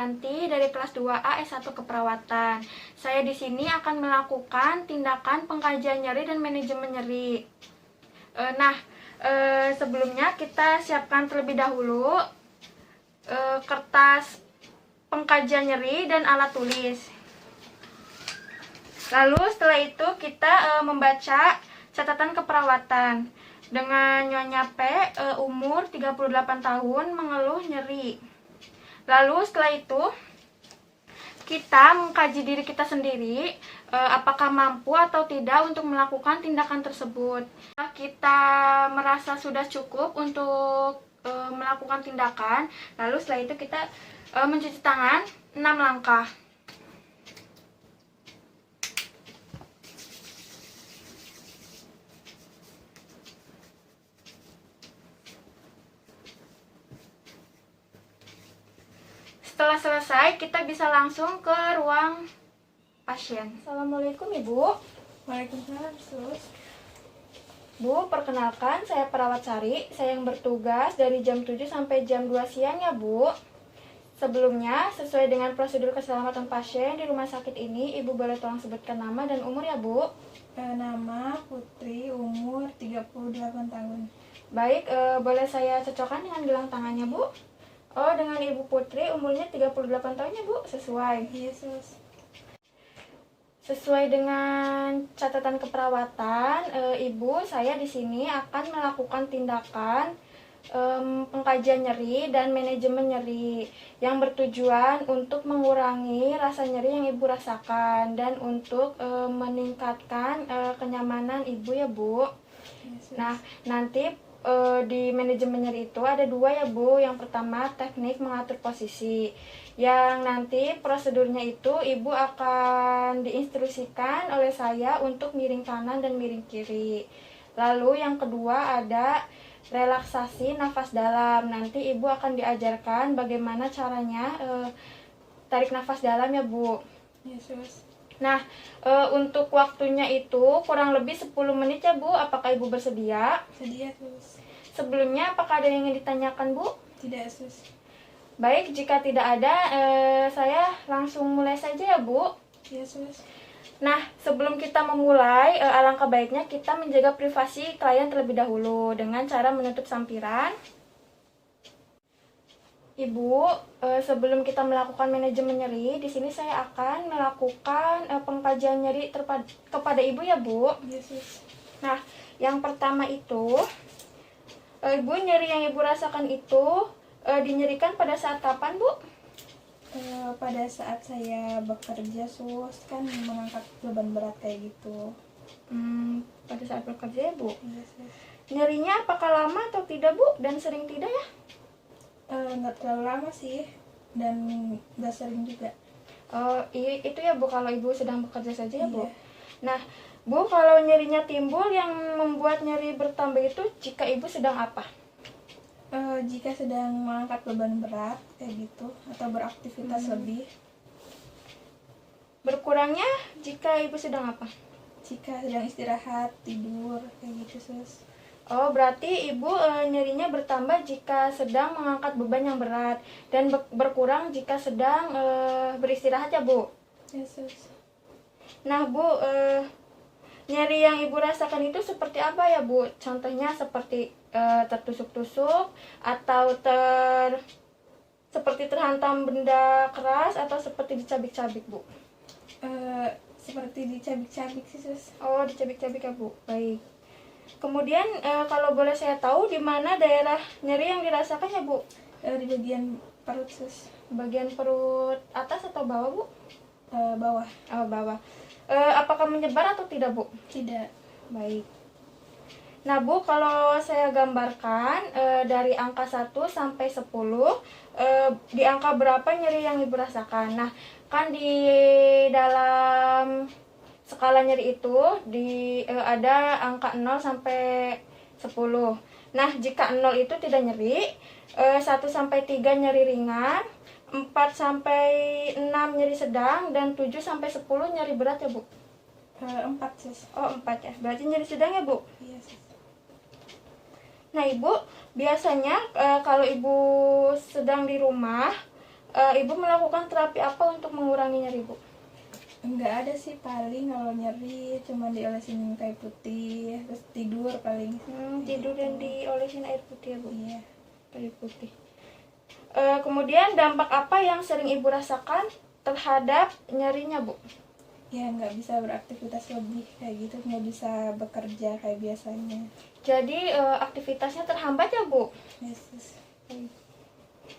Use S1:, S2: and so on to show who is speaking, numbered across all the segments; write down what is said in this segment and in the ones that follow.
S1: Supriyanti dari kelas 2A S1 Keperawatan. Saya di sini akan melakukan tindakan pengkajian nyeri dan manajemen nyeri. Sebelumnya kita siapkan terlebih dahulu kertas pengkajian nyeri dan alat tulis. Lalu setelah itu kita membaca catatan keperawatan dengan Nyonya P, umur 38 tahun, mengeluh nyeri. Lalu setelah itu kita mengkaji diri kita sendiri, apakah mampu atau tidak untuk melakukan tindakan tersebut. Kita merasa sudah cukup untuk melakukan tindakan, lalu setelah itu kita mencuci tangan 6 langkah. Setelah selesai, kita bisa langsung ke ruang pasien. Assalamualaikum Ibu.
S2: Waalaikumsalam, Sus.
S1: Bu, perkenalkan saya perawat Sari. Saya yang bertugas dari jam 7 sampai jam 2 siang ya Bu. Sebelumnya, sesuai dengan prosedur keselamatan pasien di rumah sakit ini, Ibu boleh tolong sebutkan nama dan umur ya Bu.
S2: Nama Putri, umur 38 tahun.
S1: Baik, boleh saya cocokkan dengan gelang tangannya Bu? Oh, dengan Ibu Putri umurnya 38 tahun ya Bu, sesuai.
S2: Iya, Sus.
S1: Sesuai dengan catatan keperawatan, Ibu, saya di sini akan melakukan tindakan pengkajian nyeri dan manajemen nyeri yang bertujuan untuk mengurangi rasa nyeri yang Ibu rasakan dan untuk meningkatkan kenyamanan Ibu ya Bu.
S2: Yes,
S1: Nah, nanti di manajemen nyeri itu ada 2 ya Bu. Yang pertama teknik mengatur posisi, yang nanti prosedurnya itu Ibu akan diinstruksikan oleh saya untuk miring kanan dan miring kiri. Lalu yang kedua ada relaksasi nafas dalam. Nanti Ibu akan diajarkan bagaimana caranya tarik nafas dalam ya Bu.
S2: Yes, Sus.
S1: Nah, untuk waktunya itu kurang lebih 10 menit ya Bu. Apakah Ibu bersedia?
S2: Sedia, Sus.
S1: Sebelumnya apakah ada yang ingin ditanyakan Bu?
S2: Tidak, Sus.
S1: Baik, jika tidak ada, saya langsung mulai saja ya Bu.
S2: Yes, Sus.
S1: Nah, sebelum kita memulai, alangkah baiknya kita menjaga privasi klien terlebih dahulu dengan cara menutup sampiran. Ibu, sebelum kita melakukan manajemen nyeri, di sini saya akan melakukan pengkajian nyeri kepada Ibu ya Bu.
S2: Yes, Sus.
S1: Nah, yang pertama itu, Ibu, nyeri yang Ibu rasakan itu dinyerikan pada saat kapan Bu?
S2: Pada saat saya bekerja, Sus, kan mengangkat beban berat kayak gitu.
S1: Pada saat bekerja ya Bu.
S2: Yes, Sus.
S1: Nyerinya apakah lama atau tidak Bu? Dan sering tidak ya?
S2: Nggak terlalu lama sih, dan nggak sering juga.
S1: Itu ya Bu, kalau Ibu sedang bekerja saja ya Bu.
S2: Iya.
S1: Nah Bu, kalau nyerinya timbul yang membuat nyeri bertambah itu jika Ibu sedang apa?
S2: Jika sedang mengangkat beban berat kayak gitu, atau beraktivitas lebih.
S1: Berkurangnya jika Ibu sedang apa?
S2: Jika sedang istirahat, tidur, kayak gitu, Sus.
S1: Oh, berarti Ibu nyerinya bertambah jika sedang mengangkat beban yang berat dan berkurang jika sedang beristirahat ya Bu.
S2: Yes, Sus.
S1: Nah Bu, nyeri yang Ibu rasakan itu seperti apa ya Bu? Contohnya seperti tertusuk-tusuk atau seperti terhantam benda keras atau seperti dicabik-cabik Bu?
S2: Seperti dicabik-cabik sih, Sus.
S1: Oh, dicabik-cabik ya Bu. Baik. Kemudian kalau boleh saya tahu di mana daerah nyeri yang dirasakan ya Bu?
S2: Di bagian perut, Sus.
S1: Bagian perut atas atau bawah Bu?
S2: Bawah.
S1: Oh, bawah. Apakah menyebar atau tidak Bu?
S2: Tidak.
S1: Baik. Nah Bu, kalau saya gambarkan dari angka 1 sampai 10, di angka berapa nyeri yang Ibu rasakan? Nah, kan di dalam skala nyeri itu ada angka 0 sampai 10. Nah, jika 0 itu tidak nyeri, 1 sampai 3 nyeri ringan, 4 sampai 6 nyeri sedang, dan 7 sampai 10 nyeri berat ya Bu?
S2: 4, Sus.
S1: Oh, 4 ya. Berarti nyeri sedang ya Bu?
S2: Iya, Sus.
S1: Nah Ibu, biasanya kalau Ibu sedang di rumah, Ibu melakukan terapi apa untuk mengurangi nyeri, Bu?
S2: Enggak ada sih, paling kalau nyeri cuma diolesin kayu putih terus tidur paling.
S1: Tidur dan diolesin air putih ya, Bu?
S2: Iya.
S1: Air putih. Kemudian dampak apa yang sering Ibu rasakan terhadap nyerinya, Bu?
S2: Ya nggak bisa beraktivitas lebih kayak gitu, nggak bisa bekerja kayak biasanya.
S1: Jadi aktivitasnya terhambat ya, Bu?
S2: Yesus.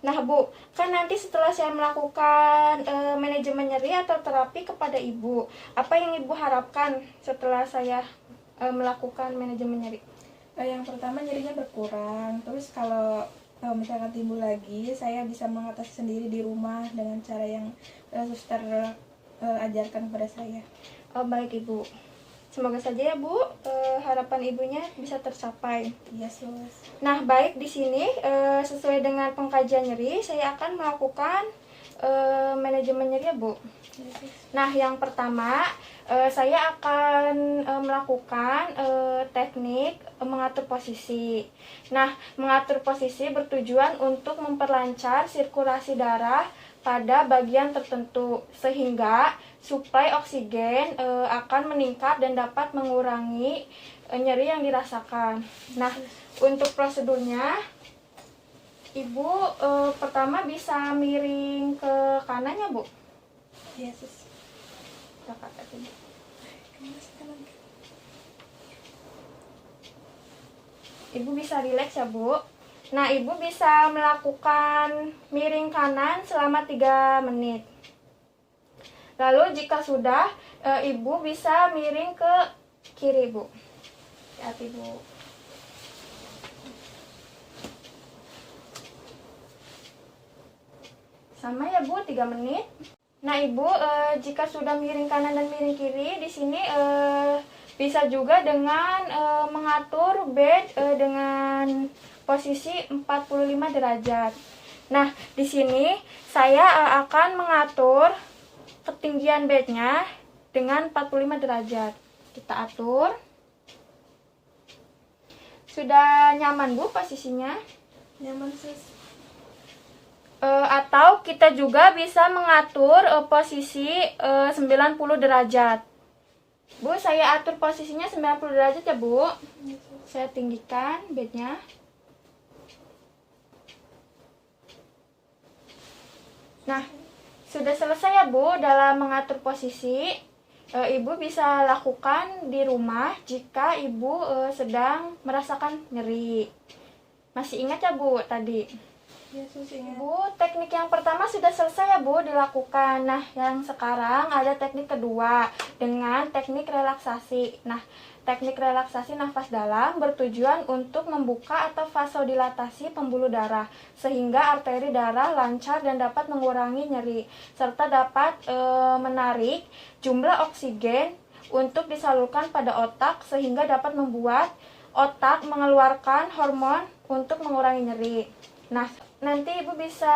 S1: Nah, Bu, kan nanti setelah saya melakukan manajemen nyeri atau terapi kepada Ibu, apa yang Ibu harapkan setelah saya melakukan manajemen nyeri?
S2: Yang pertama nyerinya berkurang, terus kalau misalkan timbul lagi, saya bisa mengatasi sendiri di rumah dengan cara yang suster ajarkan kepada saya.
S1: Baik, Ibu. Semoga saja ya, Bu, harapan Ibunya bisa tercapai.
S2: Yesus.
S1: Nah, baik, di sini sesuai dengan pengkajian nyeri, saya akan melakukan manajemen nyeri ya, Bu.
S2: Yesus.
S1: Nah, yang pertama, saya akan melakukan teknik mengatur posisi. Nah, mengatur posisi bertujuan untuk memperlancar sirkulasi darah pada bagian tertentu sehingga suplai oksigen akan meningkat dan dapat mengurangi nyeri yang dirasakan. Nah, untuk prosedurnya, Ibu pertama bisa miring ke kanan ya, Bu.
S2: Yesus.
S1: Ibu bisa rileks ya, Bu. Nah, Ibu bisa melakukan miring kanan selama 3 menit. Lalu jika sudah, Ibu bisa miring ke kiri, Bu. Hati, Bu. Sama ya, Bu, 3 menit. Nah, Ibu, jika sudah miring kanan dan miring kiri, di sini bisa juga dengan mengatur bed dengan posisi 45 derajat. Nah, di sini saya akan mengatur ketinggian bednya dengan 45 derajat. Kita atur. Sudah nyaman, Bu, posisinya?
S2: Nyaman, Sis.
S1: Atau kita juga bisa mengatur posisi 90 derajat. Bu, saya atur posisinya 90 derajat ya, Bu. Saya tinggikan bednya. Nah, sudah selesai ya, Bu, dalam mengatur posisi. Ibu bisa lakukan di rumah jika Ibu sedang merasakan nyeri. Masih ingat ya, Bu, tadi?
S2: Yesus, ingat.
S1: Bu, teknik yang pertama sudah selesai ya, Bu, dilakukan. Nah, yang sekarang ada teknik kedua dengan teknik relaksasi. Nah, teknik relaksasi nafas dalam bertujuan untuk membuka atau vasodilatasi pembuluh darah sehingga arteri darah lancar dan dapat mengurangi nyeri serta dapat menarik jumlah oksigen untuk disalurkan pada otak sehingga dapat membuat otak mengeluarkan hormon untuk mengurangi nyeri. Nah, nanti Ibu bisa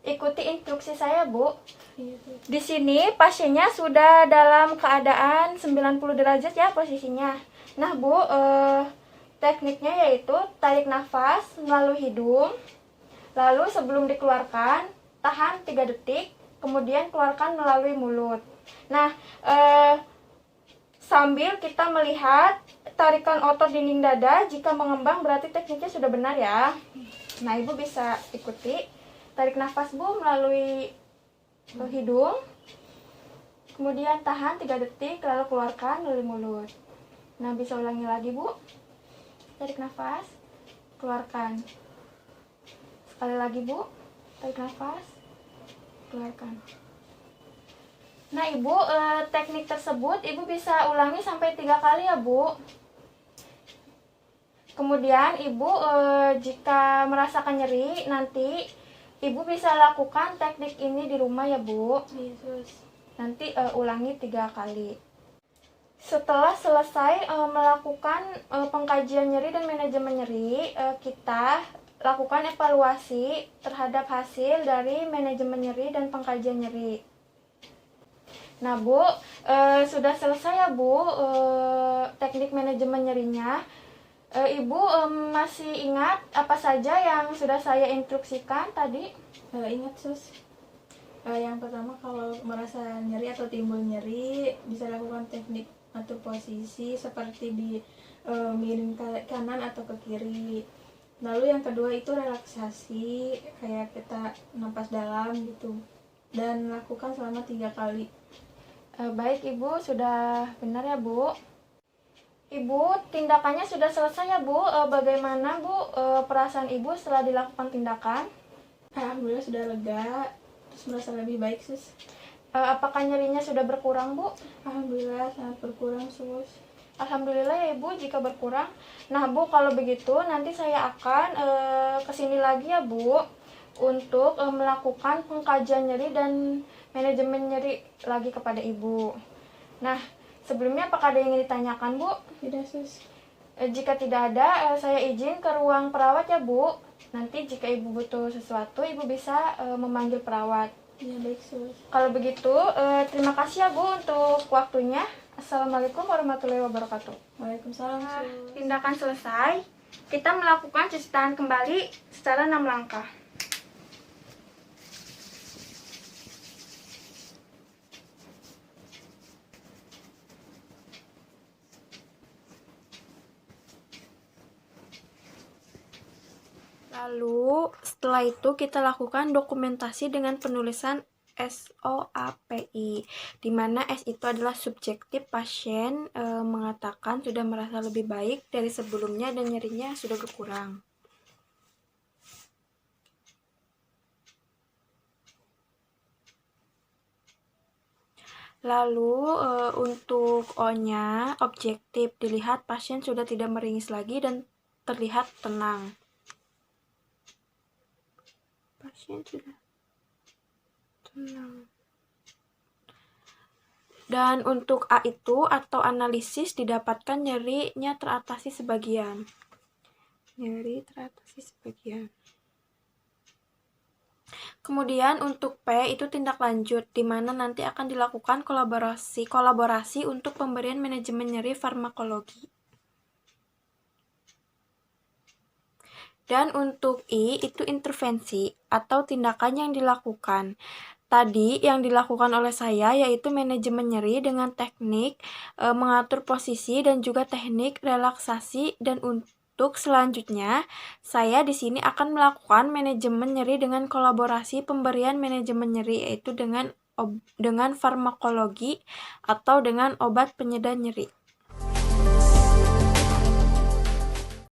S1: ikuti instruksi saya, Bu. Di sini pasiennya sudah dalam keadaan 90 derajat ya posisinya. Nah, Bu, tekniknya yaitu tarik nafas melalui hidung. Lalu sebelum dikeluarkan, tahan 3 detik, kemudian keluarkan melalui mulut. Nah, sambil kita melihat tarikan otot dinding dada, jika mengembang berarti tekniknya sudah benar ya. Nah, Ibu bisa ikuti. Tarik nafas, Bu, melalui hidung. Kemudian tahan 3 detik, lalu keluarkan melalui mulut. Nah, bisa ulangi lagi, Bu. Tarik nafas, keluarkan. Sekali lagi, Bu. Tarik nafas, keluarkan. Nah, Ibu, teknik tersebut Ibu bisa ulangi sampai 3 kali ya, Bu. Kemudian Ibu jika merasakan nyeri, nanti Ibu bisa lakukan teknik ini di rumah ya, Bu.
S2: Yesus.
S1: Nanti ulangi 3 kali. Setelah selesai melakukan pengkajian nyeri dan manajemen nyeri, kita lakukan evaluasi terhadap hasil dari manajemen nyeri dan pengkajian nyeri. Nah, Bu, sudah selesai ya, Bu, teknik manajemen nyerinya. Ibu masih ingat apa saja yang sudah saya instruksikan tadi?
S2: Ingat sus. Yang pertama, kalau merasa nyeri atau timbul nyeri, bisa lakukan teknik atau posisi seperti di miring ke kanan atau ke kiri. Lalu yang kedua itu relaksasi, kayak kita napas dalam gitu, dan lakukan selama 3 kali.
S1: Baik Ibu, sudah benar ya Bu. Ibu, tindakannya sudah selesai ya Bu. Bagaimana Bu perasaan Ibu setelah dilakukan tindakan?
S2: Alhamdulillah sudah lega, terus merasa lebih baik sus.
S1: Apakah nyerinya sudah berkurang Bu?
S2: Alhamdulillah sangat berkurang sus.
S1: Alhamdulillah ya Ibu jika berkurang. Nah Bu, kalau begitu nanti saya akan kesini lagi ya Bu untuk melakukan pengkajian nyeri dan manajemen nyeri lagi kepada Ibu. Nah, sebelumnya apakah ada yang ingin ditanyakan Bu?
S2: Tidak sus.
S1: Jika tidak ada, saya izin ke ruang perawat ya Bu. Nanti jika Ibu butuh sesuatu, Ibu bisa memanggil perawat.
S2: Ya baik sus.
S1: Kalau begitu, terima kasih ya Bu untuk waktunya. Assalamualaikum warahmatullahi wabarakatuh.
S2: Waalaikumsalam
S1: Nah,
S2: sus.
S1: tindakan selesai. Kita melakukan cuci tangan kembali secara 6 langkah. Lalu setelah itu kita lakukan dokumentasi dengan penulisan SOAPI, di mana S itu adalah subjektif pasien mengatakan sudah merasa lebih baik dari sebelumnya dan nyerinya sudah berkurang. Lalu untuk O-nya objektif, dilihat pasien sudah tidak meringis lagi dan terlihat tenang. Pasien sudah tenang. Dan untuk A itu atau analisis didapatkan nyerinya teratasi sebagian. Nyeri teratasi sebagian. Kemudian untuk P itu tindak lanjut, di mana nanti akan dilakukan kolaborasi untuk pemberian manajemen nyeri farmakologi. Dan untuk I itu intervensi atau tindakan yang dilakukan. Tadi yang dilakukan oleh saya yaitu manajemen nyeri dengan teknik mengatur posisi dan juga teknik relaksasi, dan untuk selanjutnya saya di sini akan melakukan manajemen nyeri dengan kolaborasi pemberian manajemen nyeri, yaitu dengan farmakologi atau dengan obat penyeda nyeri.